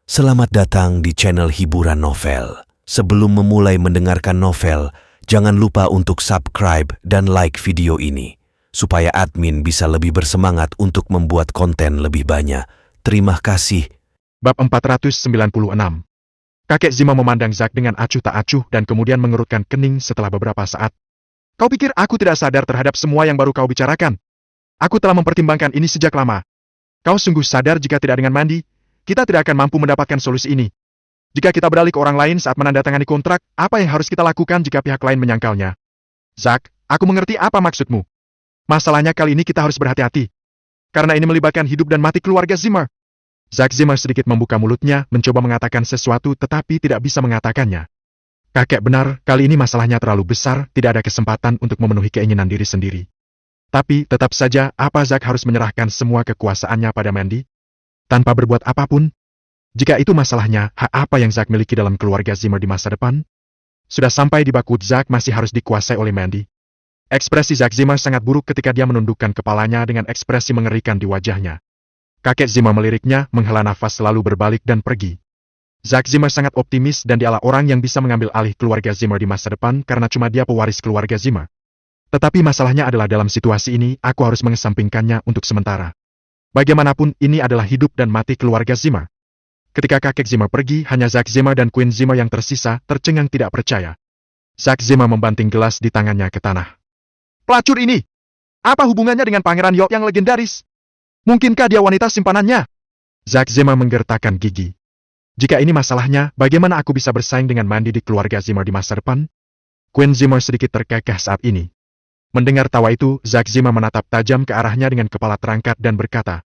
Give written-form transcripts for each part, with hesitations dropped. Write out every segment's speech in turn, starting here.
Selamat datang di channel hiburan novel. Sebelum memulai mendengarkan novel, jangan lupa untuk subscribe dan like video ini, supaya admin bisa lebih bersemangat untuk membuat konten lebih banyak. Terima kasih. Bab 496. Kakek Zima memandang Zack dengan acuh tak acuh dan kemudian mengerutkan kening setelah beberapa saat. Kau pikir aku tidak sadar terhadap semua yang baru kau bicarakan? Aku telah mempertimbangkan ini sejak lama. Kau sungguh sadar jika tidak dengan mandi, kita tidak akan mampu mendapatkan solusi ini. Jika kita beralih ke orang lain saat menandatangani kontrak, apa yang harus kita lakukan jika pihak lain menyangkalnya? Zack, aku mengerti apa maksudmu. Masalahnya kali ini kita harus berhati-hati. Karena ini melibatkan hidup dan mati keluarga Zimmer. Zack Zimmer sedikit membuka mulutnya, mencoba mengatakan sesuatu tetapi tidak bisa mengatakannya. Kakek benar, kali ini masalahnya terlalu besar, tidak ada kesempatan untuk memenuhi keinginan diri sendiri. Tapi, tetap saja, apa Zack harus menyerahkan semua kekuasaannya pada Mandy? Tanpa berbuat apapun? Jika itu masalahnya, hak apa yang Zack miliki dalam keluarga Zimmer di masa depan? Sudah sampai di baku, Zack masih harus dikuasai oleh Mandy. Ekspresi Zack Zimmer sangat buruk ketika dia menundukkan kepalanya dengan ekspresi mengerikan di wajahnya. Kakek Zimmer meliriknya, menghela nafas lalu berbalik dan pergi. Zack Zimmer sangat optimis dan dialah orang yang bisa mengambil alih keluarga Zimmer di masa depan karena cuma dia pewaris keluarga Zimmer. Tetapi masalahnya adalah dalam situasi ini, aku harus mengesampingkannya untuk sementara. Bagaimanapun, ini adalah hidup dan mati keluarga Zimmer. Ketika kakek Zimmer pergi, hanya Zack Zimmer dan Queen Zimmer yang tersisa, tercengang tidak percaya. Zack Zimmer membanting gelas di tangannya ke tanah. Pelacur ini! Apa hubungannya dengan Pangeran York yang legendaris? Mungkinkah dia wanita simpanannya? Zack Zimmer menggertakkan gigi. Jika ini masalahnya, bagaimana aku bisa bersaing dengan Mandy di keluarga Zimmer di masa depan? Queen Zimmer sedikit terkekeh saat ini. Mendengar tawa itu, Zack Zimmer menatap tajam ke arahnya dengan kepala terangkat dan berkata,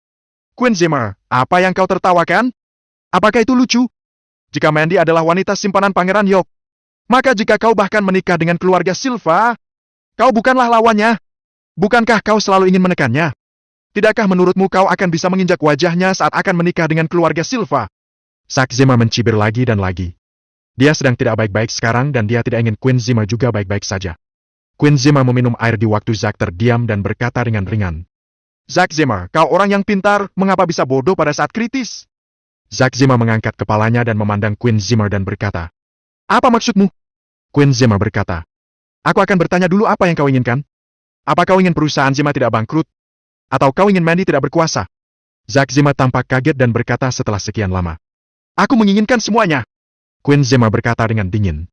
Queen Zimmer, apa yang kau tertawakan? Apakah itu lucu? Jika Mandy adalah wanita simpanan Pangeran York, maka jika kau bahkan menikah dengan keluarga Silva, kau bukanlah lawannya. Bukankah kau selalu ingin menekannya? Tidakkah menurutmu kau akan bisa menginjak wajahnya saat akan menikah dengan keluarga Silva? Zack Zimmer mencibir lagi dan lagi. Dia sedang tidak baik-baik sekarang dan dia tidak ingin Queen Zimmer juga baik-baik saja. Queen Zimmer meminum air di waktu Zack terdiam dan berkata dengan ringan. Zack Zimmer, kau orang yang pintar, mengapa bisa bodoh pada saat kritis? Zack Zimmer mengangkat kepalanya dan memandang Queen Zimmer dan berkata, apa maksudmu? Queen Zimmer berkata, aku akan bertanya dulu apa yang kau inginkan. Apa kau ingin perusahaan Zimmer tidak bangkrut? Atau kau ingin Mandy tidak berkuasa? Zack Zimmer tampak kaget dan berkata setelah sekian lama. Aku menginginkan semuanya. Queen Zimmer berkata dengan dingin.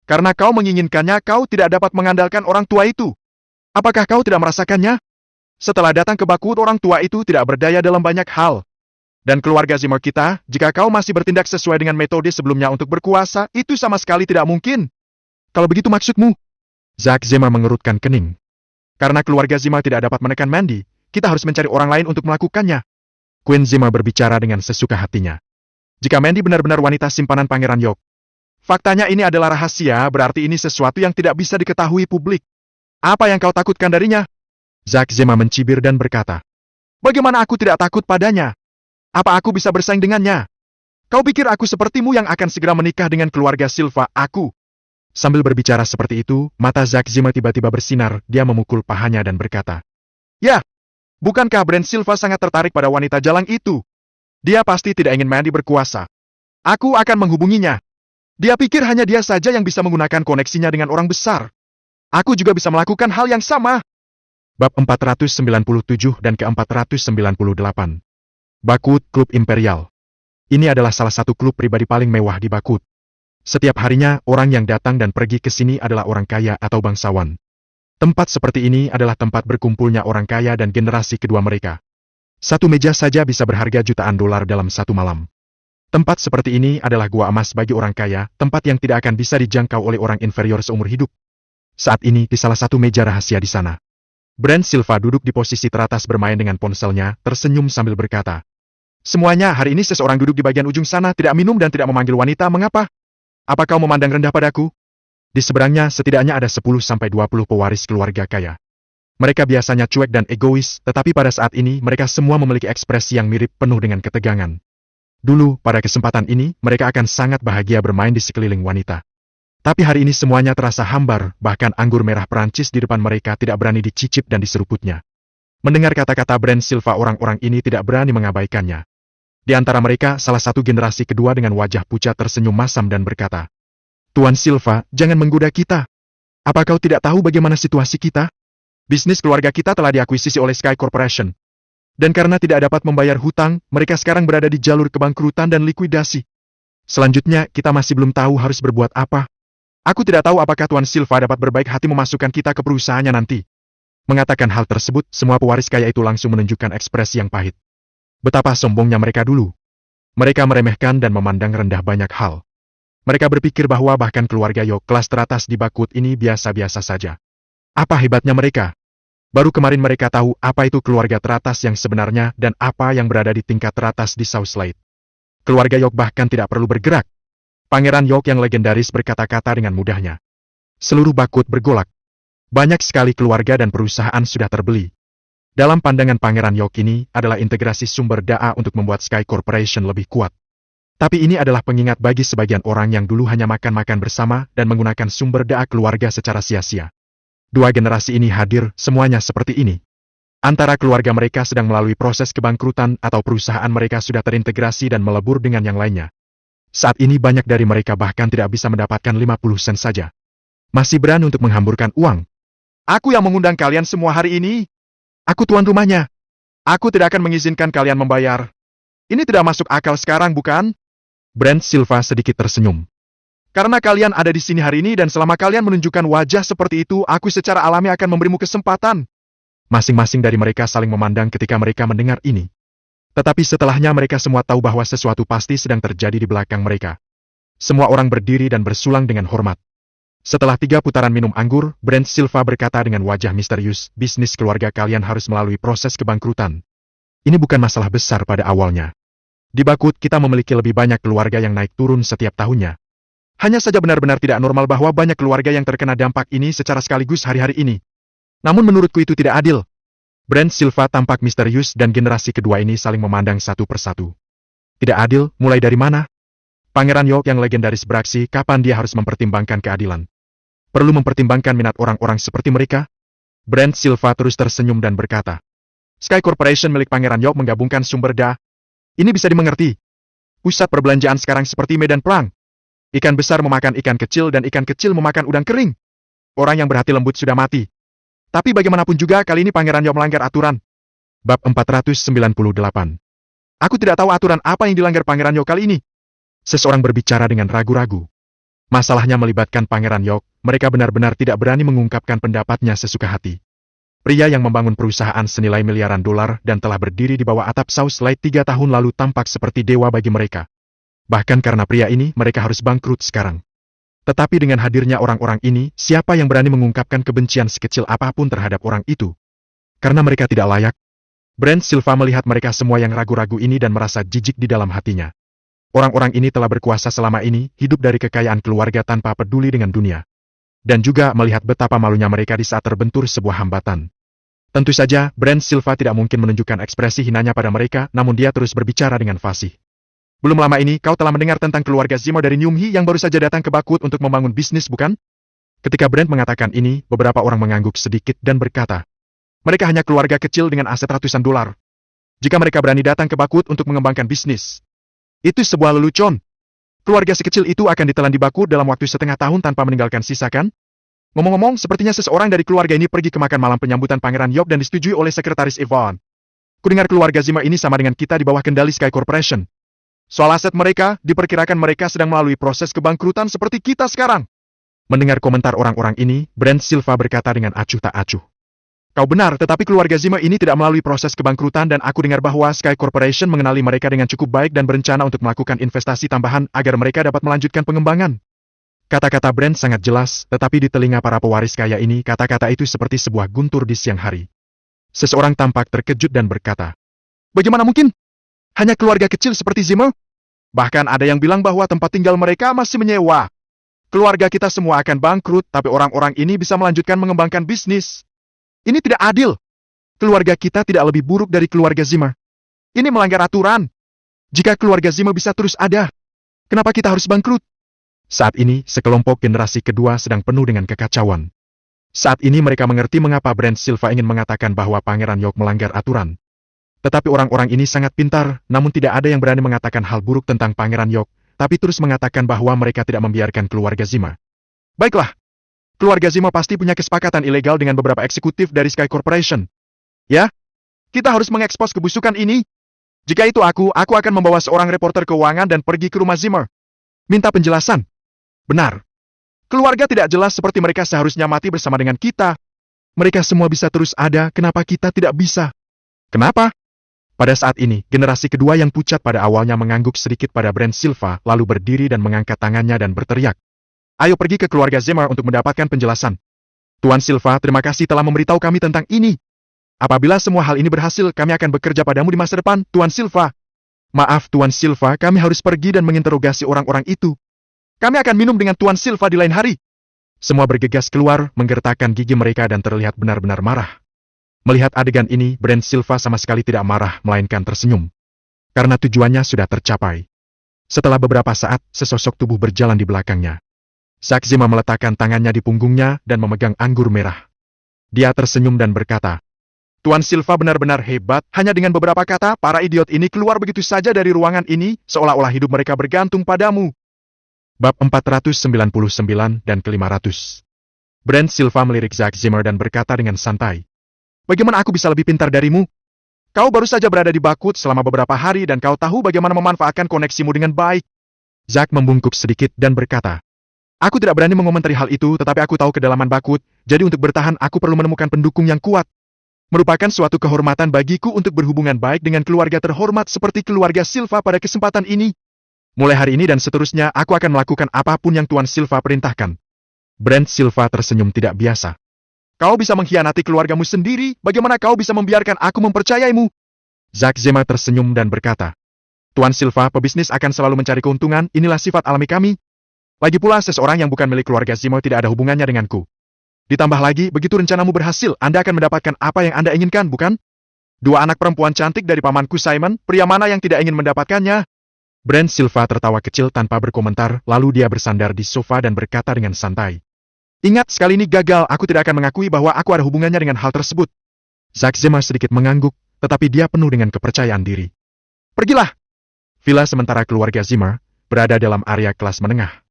Karena kau menginginkannya, kau tidak dapat mengandalkan orang tua itu. Apakah kau tidak merasakannya? Setelah datang ke Bakut, orang tua itu tidak berdaya dalam banyak hal. Dan keluarga Zimmer kita, jika kau masih bertindak sesuai dengan metode sebelumnya untuk berkuasa, itu sama sekali tidak mungkin. Kalau begitu maksudmu? Zack Zimmer mengerutkan kening. Karena keluarga Zimmer tidak dapat menekan Mandy, kita harus mencari orang lain untuk melakukannya. Queen Zimmer berbicara dengan sesuka hatinya. Jika Mandy benar-benar wanita simpanan Pangeran York, faktanya ini adalah rahasia, berarti ini sesuatu yang tidak bisa diketahui publik. Apa yang kau takutkan darinya? Zack Zimmer mencibir dan berkata, bagaimana aku tidak takut padanya? Apa aku bisa bersaing dengannya? Kau pikir aku sepertimu yang akan segera menikah dengan keluarga Silva, aku? Sambil berbicara seperti itu, mata Zack Zimmer tiba-tiba bersinar, dia memukul pahanya dan berkata, ya, bukankah Brand Silva sangat tertarik pada wanita jalang itu? Dia pasti tidak ingin Mandy berkuasa. Aku akan menghubunginya. Dia pikir hanya dia saja yang bisa menggunakan koneksinya dengan orang besar. Aku juga bisa melakukan hal yang sama. Bab 497 dan ke-498. Bakut Klub Imperial. Ini adalah salah satu klub pribadi paling mewah di Bakut. Setiap harinya, orang yang datang dan pergi ke sini adalah orang kaya atau bangsawan. Tempat seperti ini adalah tempat berkumpulnya orang kaya dan generasi kedua mereka. Satu meja saja bisa berharga jutaan dolar dalam satu malam. Tempat seperti ini adalah gua emas bagi orang kaya, tempat yang tidak akan bisa dijangkau oleh orang inferior seumur hidup. Saat ini, di salah satu meja rahasia di sana, Brand Silva duduk di posisi teratas bermain dengan ponselnya, tersenyum sambil berkata, semuanya, hari ini seseorang duduk di bagian ujung sana, tidak minum dan tidak memanggil wanita, mengapa? Apa kau memandang rendah padaku? Di seberangnya, setidaknya ada 10-20 pewaris keluarga kaya. Mereka biasanya cuek dan egois, tetapi pada saat ini, mereka semua memiliki ekspresi yang mirip penuh dengan ketegangan. Dulu, pada kesempatan ini, mereka akan sangat bahagia bermain di sekeliling wanita. Tapi hari ini semuanya terasa hambar, bahkan anggur merah Perancis di depan mereka tidak berani dicicip dan diseruputnya. Mendengar kata-kata Brand Silva, orang-orang ini tidak berani mengabaikannya. Di antara mereka, salah satu generasi kedua dengan wajah pucat tersenyum masam dan berkata, "Tuan Silva, jangan menggoda kita. Apa kau tidak tahu bagaimana situasi kita? Bisnis keluarga kita telah diakuisisi oleh Sky Corporation. Dan karena tidak dapat membayar hutang, mereka sekarang berada di jalur kebangkrutan dan likuidasi. Selanjutnya, kita masih belum tahu harus berbuat apa. Aku tidak tahu apakah Tuan Silva dapat berbaik hati memasukkan kita ke perusahaannya nanti." Mengatakan hal tersebut, semua pewaris kaya itu langsung menunjukkan ekspresi yang pahit. Betapa sombongnya mereka dulu. Mereka meremehkan dan memandang rendah banyak hal. Mereka berpikir bahwa bahkan keluarga Yok kelas teratas di Bakut ini biasa-biasa saja. Apa hebatnya mereka? Baru kemarin mereka tahu apa itu keluarga teratas yang sebenarnya dan apa yang berada di tingkat teratas di South Slade. Keluarga Yok bahkan tidak perlu bergerak. Pangeran Yok yang legendaris berkata-kata dengan mudahnya. Seluruh Bakut bergolak. Banyak sekali keluarga dan perusahaan sudah terbeli. Dalam pandangan Pangeran Yok ini adalah integrasi sumber daya untuk membuat Sky Corporation lebih kuat. Tapi ini adalah pengingat bagi sebagian orang yang dulu hanya makan-makan bersama dan menggunakan sumber daya keluarga secara sia-sia. Dua generasi ini hadir, semuanya seperti ini. Antara keluarga mereka sedang melalui proses kebangkrutan atau perusahaan mereka sudah terintegrasi dan melebur dengan yang lainnya. Saat ini banyak dari mereka bahkan tidak bisa mendapatkan 50 sen saja. Masih berani untuk menghamburkan uang. Aku yang mengundang kalian semua hari ini. Aku tuan rumahnya. Aku tidak akan mengizinkan kalian membayar. Ini tidak masuk akal sekarang, bukan? Brent Silva sedikit tersenyum. Karena kalian ada di sini hari ini dan selama kalian menunjukkan wajah seperti itu, aku secara alami akan memberimu kesempatan. Masing-masing dari mereka saling memandang ketika mereka mendengar ini. Tetapi setelahnya mereka semua tahu bahwa sesuatu pasti sedang terjadi di belakang mereka. Semua orang berdiri dan bersulang dengan hormat. Setelah 3 putaran minum anggur, Brent Silva berkata dengan wajah misterius, bisnis keluarga kalian harus melalui proses kebangkrutan. Ini bukan masalah besar pada awalnya. Di Bakut kita memiliki lebih banyak keluarga yang naik turun setiap tahunnya. Hanya saja benar-benar tidak normal bahwa banyak keluarga yang terkena dampak ini secara sekaligus hari-hari ini. Namun menurutku itu tidak adil. Brent Silva tampak misterius dan generasi kedua ini saling memandang satu persatu. Tidak adil, mulai dari mana? Pangeran Yok yang legendaris beraksi, kapan dia harus mempertimbangkan keadilan? Perlu mempertimbangkan minat orang-orang seperti mereka? Brent Silva terus tersenyum dan berkata, Sky Corporation milik Pangeran Yok menggabungkan sumber daya. Ini bisa dimengerti. Pusat perbelanjaan sekarang seperti medan perang. Ikan besar memakan ikan kecil dan ikan kecil memakan udang kering. Orang yang berhati lembut sudah mati. Tapi bagaimanapun juga kali ini Pangeran Yok melanggar aturan. Bab 498. Aku tidak tahu aturan apa yang dilanggar Pangeran Yok kali ini. Seseorang berbicara dengan ragu-ragu. Masalahnya melibatkan Pangeran Yok, mereka benar-benar tidak berani mengungkapkan pendapatnya sesuka hati. Pria yang membangun perusahaan senilai miliaran dolar dan telah berdiri di bawah atap South Slade 3 tahun lalu tampak seperti dewa bagi mereka. Bahkan karena pria ini, mereka harus bangkrut sekarang. Tetapi dengan hadirnya orang-orang ini, siapa yang berani mengungkapkan kebencian sekecil apapun terhadap orang itu? Karena mereka tidak layak. Brent Silva melihat mereka semua yang ragu-ragu ini dan merasa jijik di dalam hatinya. Orang-orang ini telah berkuasa selama ini, hidup dari kekayaan keluarga tanpa peduli dengan dunia. Dan juga melihat betapa malunya mereka di saat terbentur sebuah hambatan. Tentu saja, Brent Silva tidak mungkin menunjukkan ekspresi hinanya pada mereka, namun dia terus berbicara dengan fasih. Belum lama ini, kau telah mendengar tentang keluarga Zimo dari Nyumhi yang baru saja datang ke Bakut untuk membangun bisnis, bukan? Ketika Brent mengatakan ini, beberapa orang mengangguk sedikit dan berkata, mereka hanya keluarga kecil dengan aset ratusan dolar. Jika mereka berani datang ke Bakut untuk mengembangkan bisnis, itu sebuah lelucon. Keluarga sekecil itu akan ditelan di Bakut dalam waktu setengah tahun tanpa meninggalkan sisa, kan? Ngomong-ngomong, sepertinya seseorang dari keluarga ini pergi ke makan malam penyambutan Pangeran Yok dan disetujui oleh sekretaris Ivan. Kudengar keluarga Zima ini sama dengan kita di bawah kendali Sky Corporation. Soal aset mereka, diperkirakan mereka sedang melalui proses kebangkrutan seperti kita sekarang. Mendengar komentar orang-orang ini, Brent Silva berkata dengan acuh tak acuh. Kau benar, tetapi keluarga Zima ini tidak melalui proses kebangkrutan dan aku dengar bahwa Sky Corporation mengenali mereka dengan cukup baik dan berencana untuk melakukan investasi tambahan agar mereka dapat melanjutkan pengembangan. Kata-kata Brent sangat jelas, tetapi di telinga para pewaris kaya ini kata-kata itu seperti sebuah guntur di siang hari. Seseorang tampak terkejut dan berkata, bagaimana mungkin? Hanya keluarga kecil seperti Zima? Bahkan ada yang bilang bahwa tempat tinggal mereka masih menyewa. Keluarga kita semua akan bangkrut, tapi orang-orang ini bisa melanjutkan mengembangkan bisnis. Ini tidak adil. Keluarga kita tidak lebih buruk dari keluarga Zima. Ini melanggar aturan. Jika keluarga Zima bisa terus ada, kenapa kita harus bangkrut? Saat ini, sekelompok generasi kedua sedang penuh dengan kekacauan. Saat ini mereka mengerti mengapa Brent Silva ingin mengatakan bahwa Pangeran Yok melanggar aturan. Tetapi orang-orang ini sangat pintar, namun tidak ada yang berani mengatakan hal buruk tentang Pangeran Yok, tapi terus mengatakan bahwa mereka tidak membiarkan keluarga Zima. Baiklah, keluarga Zima pasti punya kesepakatan ilegal dengan beberapa eksekutif dari Sky Corporation. Ya, kita harus mengekspos kebusukan ini. Jika itu aku akan membawa seorang reporter keuangan dan pergi ke rumah Zimmer. Minta penjelasan. Benar. Keluarga tidak jelas seperti mereka seharusnya mati bersama dengan kita. Mereka semua bisa terus ada, kenapa kita tidak bisa? Kenapa? Pada saat ini, generasi kedua yang pucat pada awalnya mengangguk sedikit pada Brent Silva, lalu berdiri dan mengangkat tangannya dan berteriak. Ayo pergi ke keluarga Zimmer untuk mendapatkan penjelasan. Tuan Silva, terima kasih telah memberitahu kami tentang ini. Apabila semua hal ini berhasil, kami akan bekerja padamu di masa depan, Tuan Silva. Maaf, Tuan Silva, kami harus pergi dan menginterogasi orang-orang itu. Kami akan minum dengan Tuan Silva di lain hari. Semua bergegas keluar, menggertakkan gigi mereka dan terlihat benar-benar marah. Melihat adegan ini, Brent Silva sama sekali tidak marah, melainkan tersenyum. Karena tujuannya sudah tercapai. Setelah beberapa saat, sesosok tubuh berjalan di belakangnya. Zack Zima meletakkan tangannya di punggungnya dan memegang anggur merah. Dia tersenyum dan berkata, Tuan Silva benar-benar hebat, hanya dengan beberapa kata, para idiot ini keluar begitu saja dari ruangan ini, seolah-olah hidup mereka bergantung padamu. Bab 499 dan ke-500. Brent Silva melirik Zack Zimmer dan berkata dengan santai, bagaimana aku bisa lebih pintar darimu? Kau baru saja berada di Bakut selama beberapa hari dan kau tahu bagaimana memanfaatkan koneksimu dengan baik. Zack membungkuk sedikit dan berkata, aku tidak berani mengomentari hal itu, tetapi aku tahu kedalaman Bakut, jadi untuk bertahan aku perlu menemukan pendukung yang kuat. Merupakan suatu kehormatan bagiku untuk berhubungan baik dengan keluarga terhormat seperti keluarga Silva pada kesempatan ini. Mulai hari ini dan seterusnya aku akan melakukan apapun yang Tuan Silva perintahkan. Brent Silva tersenyum tidak biasa. Kau bisa mengkhianati keluargamu sendiri, bagaimana kau bisa membiarkan aku mempercayaimu? Zack Zima tersenyum dan berkata, Tuan Silva, pebisnis akan selalu mencari keuntungan, inilah sifat alami kami. Lagi pula seseorang yang bukan milik keluarga Zima tidak ada hubungannya denganku. Ditambah lagi, begitu rencanamu berhasil, Anda akan mendapatkan apa yang Anda inginkan, bukan? 2 anak perempuan cantik dari pamanku Simon, pria mana yang tidak ingin mendapatkannya? Brent Silva tertawa kecil tanpa berkomentar, lalu dia bersandar di sofa dan berkata dengan santai. Ingat, sekali ini gagal, aku tidak akan mengakui bahwa aku ada hubungannya dengan hal tersebut. Zack Zima sedikit mengangguk, tetapi dia penuh dengan kepercayaan diri. Pergilah! Villa sementara keluarga Zimmer berada dalam area kelas menengah.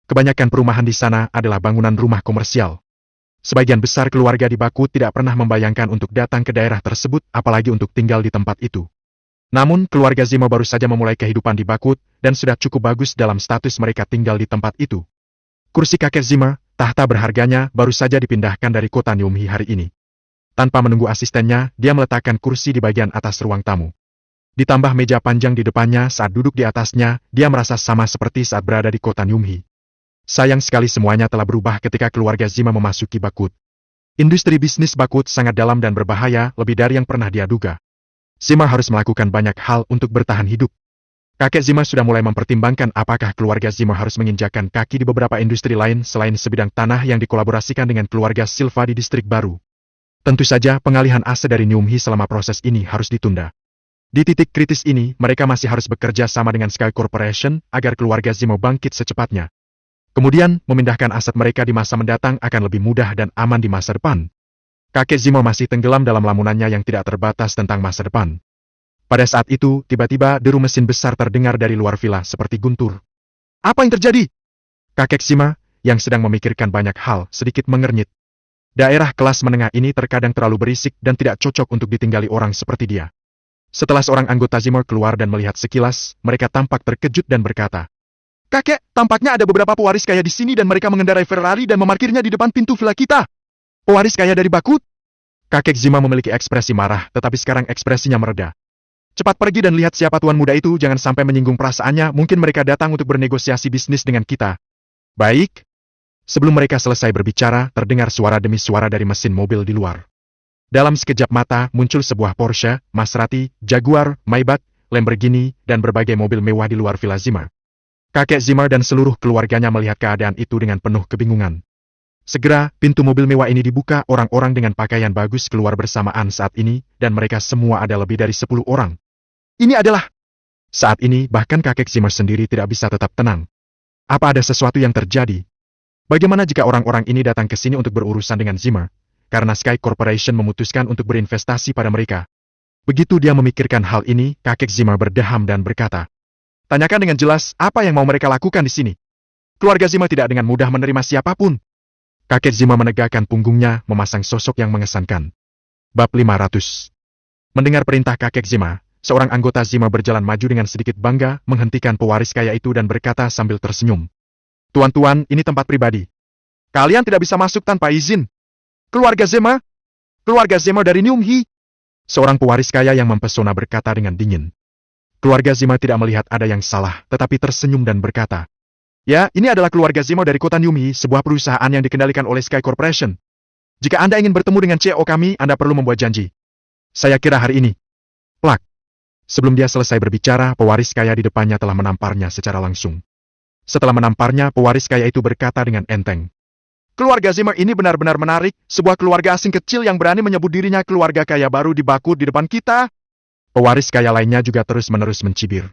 Kebanyakan perumahan di sana adalah bangunan rumah komersial. Sebagian besar keluarga di Bakut tidak pernah membayangkan untuk datang ke daerah tersebut, apalagi untuk tinggal di tempat itu. Namun, keluarga Zimmer baru saja memulai kehidupan di Bakut, dan sudah cukup bagus dalam status mereka tinggal di tempat itu. Kursi kakek Zimmer, tahta berharganya, baru saja dipindahkan dari kota Nyumhi hari ini. Tanpa menunggu asistennya, dia meletakkan kursi di bagian atas ruang tamu. Ditambah meja panjang di depannya, saat duduk di atasnya, dia merasa sama seperti saat berada di kota Nyumhi. Sayang sekali semuanya telah berubah ketika keluarga Zima memasuki Bakut. Industri bisnis Bakut sangat dalam dan berbahaya, lebih dari yang pernah dia duga. Zima harus melakukan banyak hal untuk bertahan hidup. Kakek Zima sudah mulai mempertimbangkan apakah keluarga Zima harus menginjakkan kaki di beberapa industri lain selain sebidang tanah yang dikolaborasikan dengan keluarga Silva di distrik baru. Tentu saja pengalihan aset dari Nyumhi selama proses ini harus ditunda. Di titik kritis ini, mereka masih harus bekerja sama dengan Sky Corporation agar keluarga Zima bangkit secepatnya. Kemudian, memindahkan aset mereka di masa mendatang akan lebih mudah dan aman di masa depan. Kakek Zima masih tenggelam dalam lamunannya yang tidak terbatas tentang masa depan. Pada saat itu, tiba-tiba deru mesin besar terdengar dari luar villa seperti guntur. Apa yang terjadi? Kakek Zima, yang sedang memikirkan banyak hal, sedikit mengernyit. Daerah kelas menengah ini terkadang terlalu berisik dan tidak cocok untuk ditinggali orang seperti dia. Setelah seorang anggota Zima keluar dan melihat sekilas, mereka tampak terkejut dan berkata, Kakek, tampaknya ada beberapa pewaris kaya di sini dan mereka mengendarai Ferrari dan memarkirnya di depan pintu villa kita. Pewaris kaya dari Bakut? Kakek Zima memiliki ekspresi marah, tetapi sekarang ekspresinya mereda. Cepat pergi dan lihat siapa tuan muda itu, jangan sampai menyinggung perasaannya, mungkin mereka datang untuk bernegosiasi bisnis dengan kita. Baik. Sebelum mereka selesai berbicara, terdengar suara demi suara dari mesin mobil di luar. Dalam sekejap mata, muncul sebuah Porsche, Maserati, Jaguar, Maybach, Lamborghini, dan berbagai mobil mewah di luar villa Zima. Kakek Zima dan seluruh keluarganya melihat keadaan itu dengan penuh kebingungan. Segera, pintu mobil mewah ini dibuka, orang-orang dengan pakaian bagus keluar bersamaan saat ini, dan mereka semua ada lebih dari 10 orang. Ini adalah... Saat ini, bahkan kakek Zima sendiri tidak bisa tetap tenang. Apa ada sesuatu yang terjadi? Bagaimana jika orang-orang ini datang ke sini untuk berurusan dengan Zima, karena Sky Corporation memutuskan untuk berinvestasi pada mereka? Begitu dia memikirkan hal ini, kakek Zima berdeham dan berkata, "Tanyakan dengan jelas apa yang mau mereka lakukan di sini." Keluarga Zima tidak dengan mudah menerima siapapun. Kakek Zima menegakkan punggungnya, memasang sosok yang mengesankan. Bab 500. Mendengar perintah kakek Zima, seorang anggota Zima berjalan maju dengan sedikit bangga, menghentikan pewaris kaya itu dan berkata sambil tersenyum. "Tuan-tuan, ini tempat pribadi. Kalian tidak bisa masuk tanpa izin. Keluarga Zima? Keluarga Zima dari Nyumhi?" Seorang pewaris kaya yang mempesona berkata dengan dingin. Keluarga Zima tidak melihat ada yang salah, tetapi tersenyum dan berkata, "Ya, ini adalah keluarga Zima dari kota Nyumhi, sebuah perusahaan yang dikendalikan oleh Sky Corporation. Jika Anda ingin bertemu dengan CEO kami, Anda perlu membuat janji. Saya kira hari ini." Plak. Sebelum dia selesai berbicara, pewaris kaya di depannya telah menamparnya secara langsung. Setelah menamparnya, pewaris kaya itu berkata dengan enteng, "Keluarga Zima ini benar-benar menarik, sebuah keluarga asing kecil yang berani menyebut dirinya keluarga kaya baru di Bakut di depan kita." Pewaris kaya lainnya juga terus-menerus mencibir.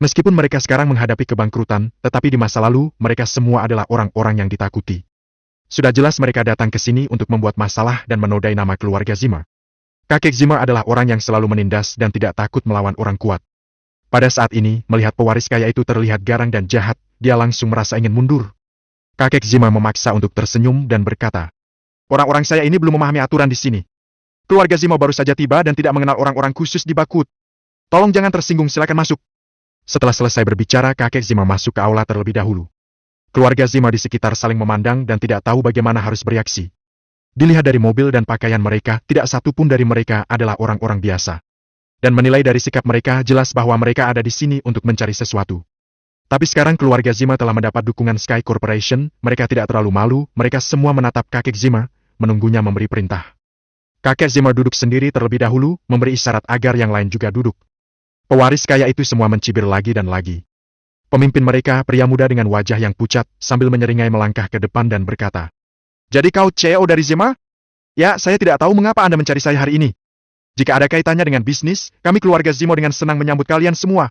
Meskipun mereka sekarang menghadapi kebangkrutan, tetapi di masa lalu, mereka semua adalah orang-orang yang ditakuti. Sudah jelas mereka datang ke sini untuk membuat masalah dan menodai nama keluarga Zima. Kakek Zima adalah orang yang selalu menindas dan tidak takut melawan orang kuat. Pada saat ini, melihat pewaris kaya itu terlihat garang dan jahat, dia langsung merasa ingin mundur. Kakek Zima memaksa untuk tersenyum dan berkata, "Orang-orang saya ini belum memahami aturan di sini. Keluarga Zima baru saja tiba dan tidak mengenal orang-orang khusus di Bakut. Tolong jangan tersinggung, silakan masuk." Setelah selesai berbicara, kakek Zima masuk ke aula terlebih dahulu. Keluarga Zima di sekitar saling memandang dan tidak tahu bagaimana harus bereaksi. Dilihat dari mobil dan pakaian mereka, tidak satu pun dari mereka adalah orang-orang biasa. Dan menilai dari sikap mereka, jelas bahwa mereka ada di sini untuk mencari sesuatu. Tapi sekarang keluarga Zima telah mendapat dukungan Sky Corporation, mereka tidak terlalu malu, mereka semua menatap kakek Zima, menunggunya memberi perintah. Kakek Zima duduk sendiri terlebih dahulu, memberi isyarat agar yang lain juga duduk. Pewaris kaya itu semua mencibir lagi dan lagi. Pemimpin mereka, pria muda dengan wajah yang pucat, sambil menyeringai melangkah ke depan dan berkata, "Jadi kau CEO dari Zima? Ya, saya tidak tahu mengapa Anda mencari saya hari ini. Jika ada kaitannya dengan bisnis, kami keluarga Zima dengan senang menyambut kalian semua.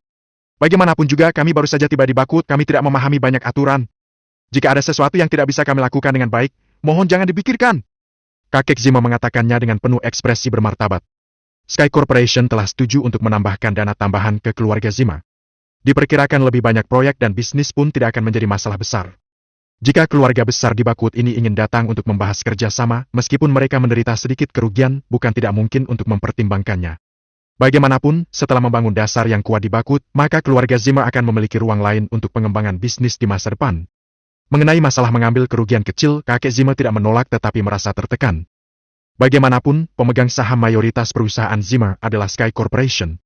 Bagaimanapun juga kami baru saja tiba di Bakut, kami tidak memahami banyak aturan. Jika ada sesuatu yang tidak bisa kami lakukan dengan baik, mohon jangan dipikirkan." Kakek Zima mengatakannya dengan penuh ekspresi bermartabat. Sky Corporation telah setuju untuk menambahkan dana tambahan ke keluarga Zima. Diperkirakan lebih banyak proyek dan bisnis pun tidak akan menjadi masalah besar. Jika keluarga besar di Bakut ini ingin datang untuk membahas kerjasama, meskipun mereka menderita sedikit kerugian, bukan tidak mungkin untuk mempertimbangkannya. Bagaimanapun, setelah membangun dasar yang kuat di Bakut, maka keluarga Zima akan memiliki ruang lain untuk pengembangan bisnis di masa depan. Mengenai masalah mengambil kerugian kecil, kakek Zima tidak menolak tetapi merasa tertekan. Bagaimanapun, pemegang saham mayoritas perusahaan Zima adalah Sky Corporation.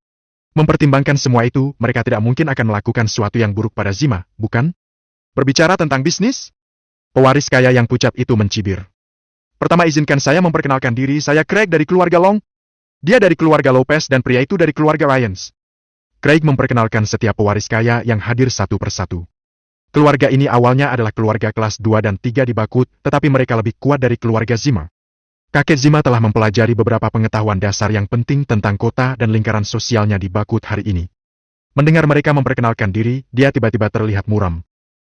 Mempertimbangkan semua itu, mereka tidak mungkin akan melakukan sesuatu yang buruk pada Zima, bukan? Berbicara tentang bisnis, pewaris kaya yang pucat itu mencibir. "Pertama izinkan saya memperkenalkan diri, saya Craig dari keluarga Long. Dia dari keluarga Lopez dan pria itu dari keluarga Ryans." Craig memperkenalkan setiap pewaris kaya yang hadir satu persatu. Keluarga ini awalnya adalah keluarga kelas 2 dan 3 di Bakut, tetapi mereka lebih kuat dari keluarga Zima. Kakek Zima telah mempelajari beberapa pengetahuan dasar yang penting tentang kota dan lingkaran sosialnya di Bakut hari ini. Mendengar mereka memperkenalkan diri, dia tiba-tiba terlihat muram.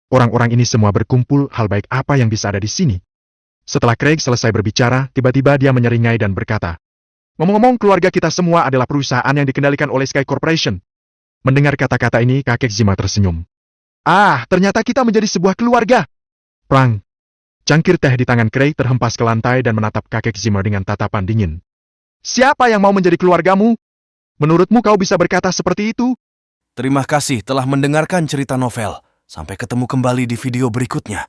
Orang-orang ini semua berkumpul, hal baik apa yang bisa ada di sini? Setelah Craig selesai berbicara, tiba-tiba dia menyeringai dan berkata, "Ngomong-ngomong, keluarga kita semua adalah perusahaan yang dikendalikan oleh Sky Corporation." Mendengar kata-kata ini, kakek Zima tersenyum. "Ah, ternyata kita menjadi sebuah keluarga." Prang. Cangkir teh di tangan Craig terhempas ke lantai dan menatap kakek Zima dengan tatapan dingin. "Siapa yang mau menjadi keluargamu? Menurutmu kau bisa berkata seperti itu?" Terima kasih telah mendengarkan cerita novel. Sampai ketemu kembali di video berikutnya.